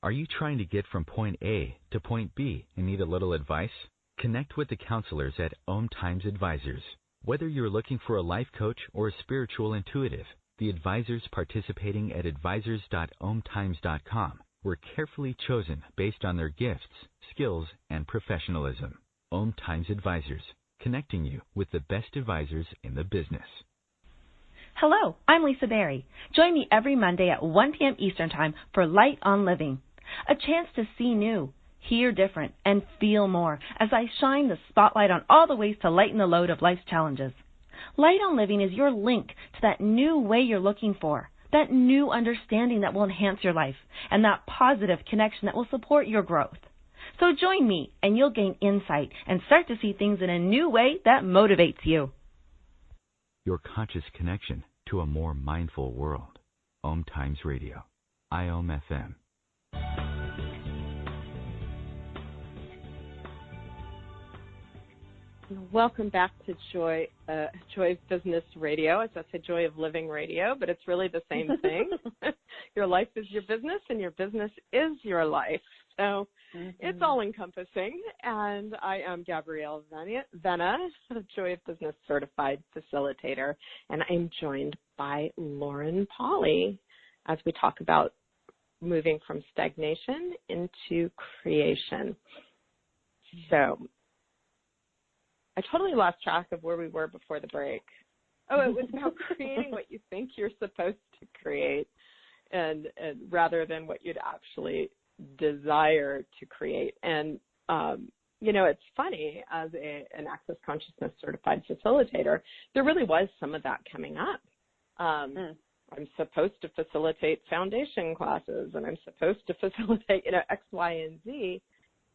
A: Are you trying to get from point A to point B and need a little advice? Connect with the counselors at OMTimes Advisors. Whether you're looking for a life coach or a spiritual intuitive, the advisors participating at advisors.omtimes.com were carefully chosen based on their gifts, skills, and professionalism. OMTimes Advisors, connecting you with the best advisors in the business.
I: Hello, I'm Lisa Berry. Join me every Monday at 1 p.m. Eastern Time for Light on Living, a chance to see new, hear different, and feel more as I shine the spotlight on all the ways to lighten the load of life's challenges. Light on Living is your link to that new way you're looking for, that new understanding that will enhance your life, and that positive connection that will support your growth. So join me, and you'll gain insight and start to see things in a new way that motivates you.
A: Your conscious connection to a more mindful world. OMTimes Radio. IOM FM.
B: Welcome back to Joy of Business Radio. As I said, Joy of Living Radio, but it's really the same thing. Your life is your business, and your business is your life. So it's all-encompassing. And I am Gabrielle Vena, Joy of Business Certified Facilitator, and I'm joined by Lauren Pauly as we talk about moving from stagnation into creation. So I totally lost track of where we were before the break. Oh, it was about creating what you think you're supposed to create, and rather than what you'd actually desire to create. And, it's funny, as an Access Consciousness Certified Facilitator, there really was some of that coming up. I'm supposed to facilitate foundation classes, and I'm supposed to facilitate, X, Y, and Z.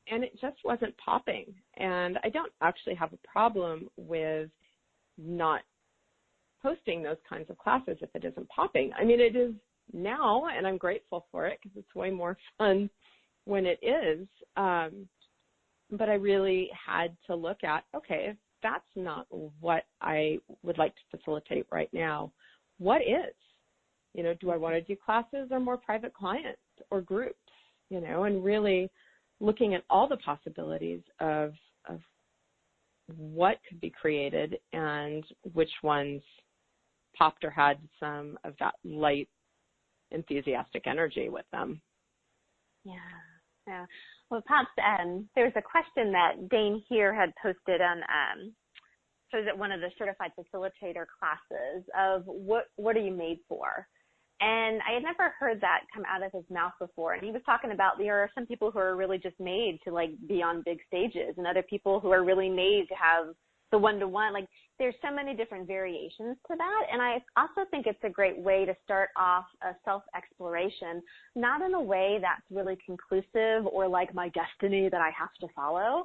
B: And it just wasn't popping. And I don't actually have a problem with not posting those kinds of classes if it isn't popping. I mean, it is now, and I'm grateful for it because it's way more fun when it is. But I really had to look at, okay, if that's not what I would like to facilitate right now, what is? Do I want to do classes or more private clients or groups? And really looking at all the possibilities of what could be created and which ones popped or had some of that light, enthusiastic energy with them.
C: Yeah. Well, perhaps there's a question that Dane here had posted on one of the certified facilitator classes of what are you made for? And I had never heard that come out of his mouth before. And he was talking about there are some people who are really just made to be on big stages, and other people who are really made to have the one-to-one. There's so many different variations to that. And I also think it's a great way to start off a self-exploration, not in a way that's really conclusive or like my destiny that I have to follow,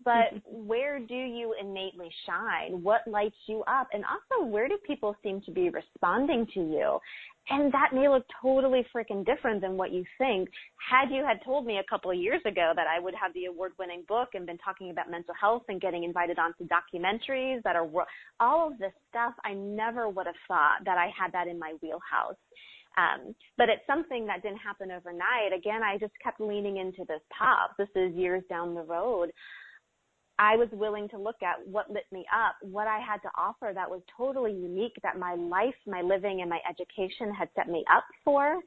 C: but where do you innately shine? What lights you up? And also, where do people seem to be responding to you? And that may look totally freaking different than what you think. Had you had told me a couple of years ago that I would have the award-winning book and been talking about mental health and getting invited onto documentaries that are all of this stuff, I never would have thought that I had that in my wheelhouse. But it's something that didn't happen overnight. Again, I just kept leaning into this path. This is years down the road. I was willing to look at what lit me up, what I had to offer that was totally unique, that my life, my living, and my education had set me up for,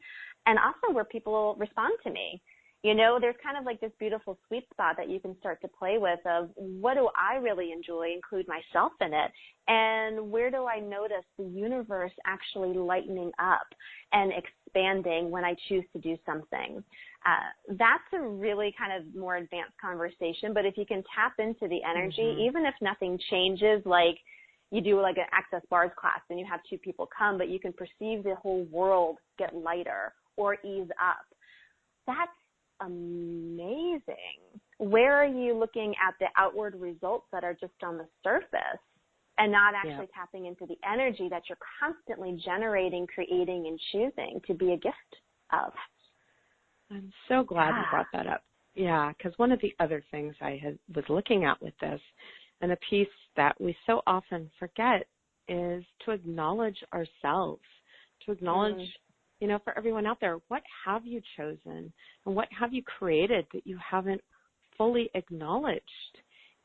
C: and also where people respond to me. There's kind of this beautiful sweet spot that you can start to play with of what do I really enjoy, include myself in it, and where do I notice the universe actually lightening up and expanding when I choose to do something. That's a really kind of more advanced conversation, but if you can tap into the energy, even if nothing changes, you do an Access Bars class and you have 2 people come, but you can perceive the whole world get lighter or ease up. That's amazing. Where are you looking at the outward results that are just on the surface and not actually tapping into the energy that you're constantly generating, creating, and choosing to be a gift of?
B: I'm so glad you brought that up. Yeah, because one of the other things I was looking at with this, and a piece that we so often forget, is to acknowledge ourselves, to acknowledge for everyone out there, what have you chosen and what have you created that you haven't fully acknowledged?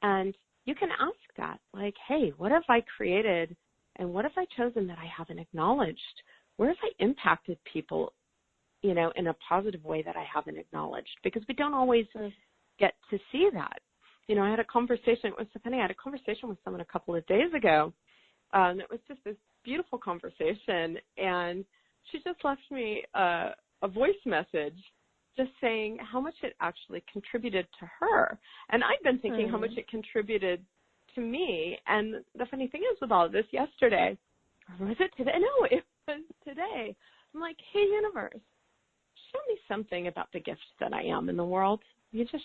B: And you can ask that, like, hey, what have I created and what have I chosen that I haven't acknowledged? Where have I impacted people, in a positive way that I haven't acknowledged? Because we don't always get to see that. I had a conversation, it was so funny, I had a conversation with someone a couple of days ago. It was just this beautiful conversation, and she just left me a voice message just saying how much it actually contributed to her. And I'd been thinking how much it contributed to me. And the funny thing is with all of this yesterday, or was it today? No, it was today. I'm like, hey, universe, show me something about the gift that I am in the world. You just,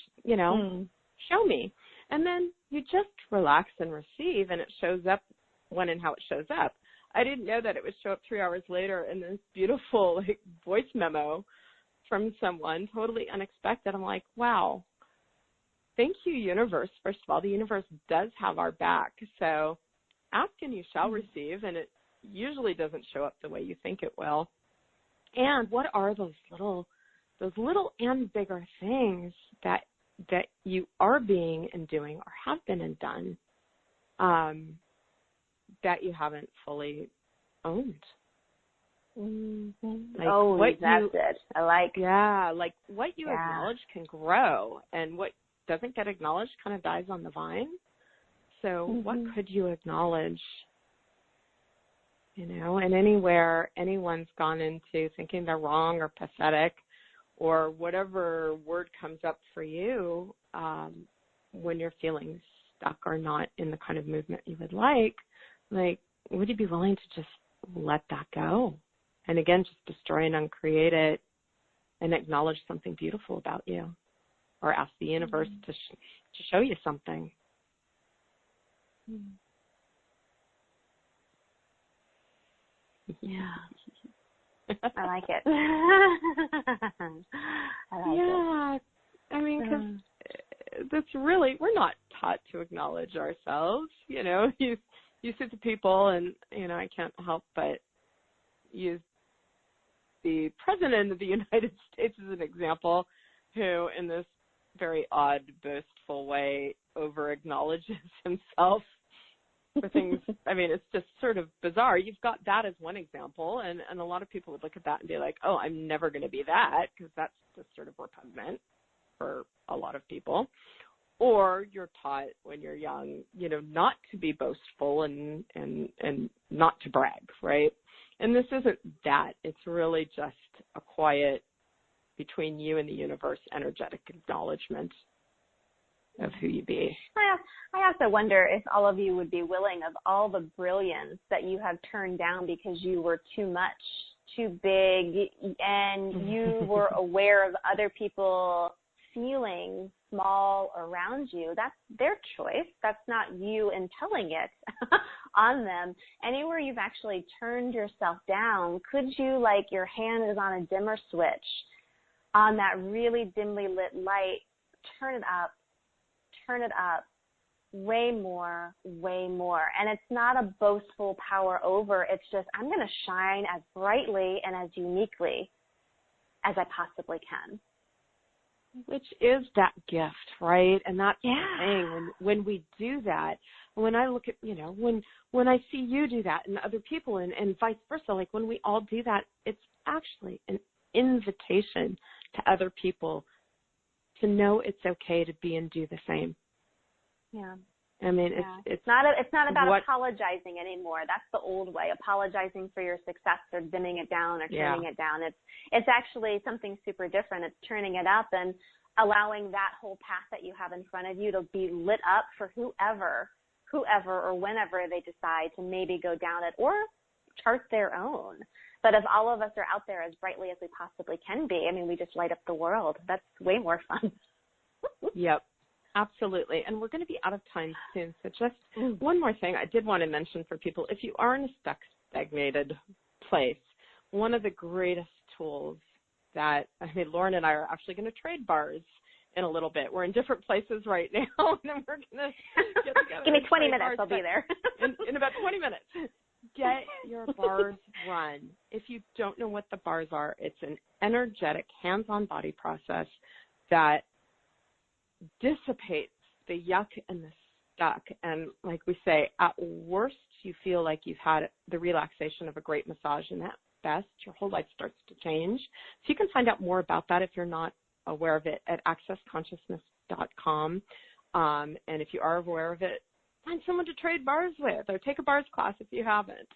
B: show me. And then you just relax and receive, and it shows up when and how it shows up. I didn't know that it would show up 3 hours later in this beautiful voice memo from someone, totally unexpected. I'm like, wow, thank you, universe. First of all, the universe does have our back. So ask and you shall receive, and it usually doesn't show up the way you think it will. And what are those little and bigger things that you are being and doing or have been and done that you haven't fully owned?
C: Like that's it. I like.
B: Yeah, like what you acknowledge can grow, and what doesn't get acknowledged kind of dies on the vine. So what could you acknowledge? And anywhere anyone's gone into thinking they're wrong or pathetic or whatever word comes up for you when you're feeling stuck or not in the kind of movement you would like, would you be willing to just let that go? And again, just destroy and uncreate it and acknowledge something beautiful about you, or ask the universe to show you something.
C: Yeah. I like it.
B: it. I mean, because that's really, we're not taught to acknowledge ourselves. You see the people, and, I can't help but use the President of the United States as an example, who in this very odd, boastful way over-acknowledges himself for things. I mean, it's just sort of bizarre. You've got that as one example, and a lot of people would look at that and be like, oh, I'm never going to be that, because that's just sort of repugnant for a lot of people. Or you're taught when you're young, not to be boastful and not to brag, right? And this isn't that. It's really just a quiet, between you and the universe, energetic acknowledgement of who you be.
C: I also wonder if all of you would be willing, of all the brilliance that you have turned down because you were too much, too big, and you were aware of other people feeling small around you. That's their choice. That's not you impelling it on them. Anywhere you've actually turned yourself down, could you, like your hand is on a dimmer switch on that really dimly lit light, turn it up, way more. And it's not a boastful power over. It's just, I'm going to shine as brightly and as uniquely as I possibly can.
B: Which is that gift, right? And that's the thing. When we do that, when I look at, when I see you do that and other people and vice versa, like when we all do that, it's actually an invitation to other people to know it's okay to be and do the same.
C: Yeah.
B: I mean,
C: it's not about apologizing anymore. That's the old way, apologizing for your success or dimming it down or turning it down. It's actually something super different. It's turning it up and allowing that whole path that you have in front of you to be lit up for whoever or whenever they decide to maybe go down it or chart their own. But if all of us are out there as brightly as we possibly can be, I mean, we just light up the world. That's way more fun.
B: Yep. Absolutely. And we're going to be out of time soon. So just one more thing I did want to mention for people. If you are in a stagnated place, one of the greatest tools that, Lauren and I are actually going to trade bars in a little bit. We're in different places right now, and then we're going to get together.
C: Give me 20 minutes. I'll be there.
B: in about 20 minutes. Get your bars run. If you don't know what the bars are, it's an energetic, hands-on body process that dissipates the yuck and the stuck. And like we say, at worst, you feel like you've had the relaxation of a great massage, and at best, your whole life starts to change. So you can find out more about that if you're not aware of it at accessconsciousness.com. And if you are aware of it, find someone to trade bars with, or take a bars class if you haven't,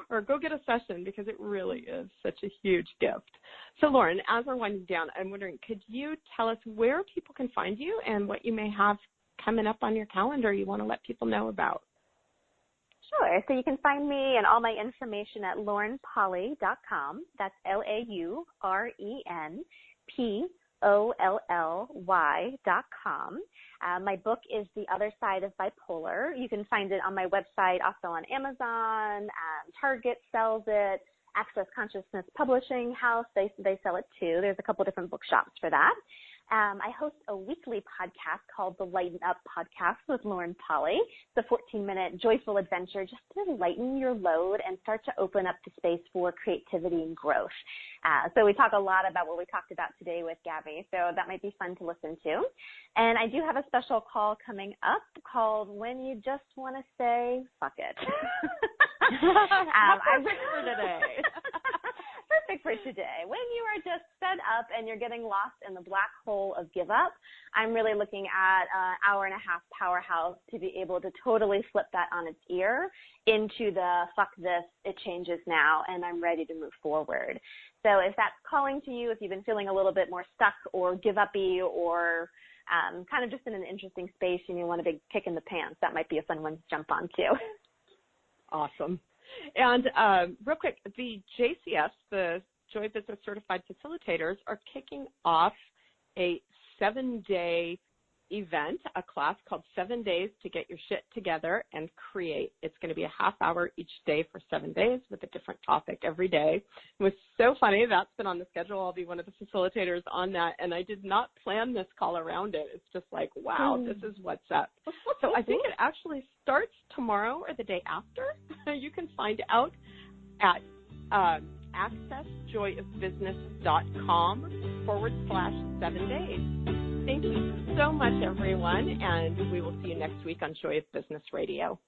B: or go get a session, because it really is such a huge gift. So Lauren, as we're winding down, I'm wondering, could you tell us where people can find you and what you may have coming up on your calendar you want to let people know about?
C: Sure. So you can find me and all my information at laurenpolly.com. That's LaurenPolly.com. My book is The Other Side of Bipolar. You can find it on my website, also on Amazon. Target sells it. Access Consciousness Publishing House, they sell it too. There's a couple different bookshops for that. I host a weekly podcast called the Lighten Up Podcast with Lauren Polly. It's a 14-minute joyful adventure just to lighten your load and start to open up the space for creativity and growth. So we talk a lot about what we talked about today with Gabby, so that might be fun to listen to. And I do have a special call coming up called When You Just Want to Say, Fuck It.
B: Perfect for today.
C: Perfect for today. When you are just fed up and you're getting lost in the black hole of give up, I'm really looking at an hour-and-a-half powerhouse to be able to totally flip that on its ear into the fuck this, it changes now, and I'm ready to move forward. So if that's calling to you, if you've been feeling a little bit more stuck or give-uppy or kind of just in an interesting space and you want a big kick in the pants, that might be a fun one to jump on too.
B: Awesome. And real quick, the JCS, the Joy Business Certified Facilitators, are kicking off a 7-day event, a class called 7 Days to Get Your Shit Together and Create. It's going to be a half hour each day for 7 days with a different topic every day. It was so funny. That's been on the schedule. I'll be one of the facilitators on that, and I did not plan this call around it. It's just like, wow, this is what's up. So I think it actually starts tomorrow or the day after. You can find out at accessjoyofbusiness.com/7 days. Thank you so much, everyone, and we will see you next week on Joy of Business Radio.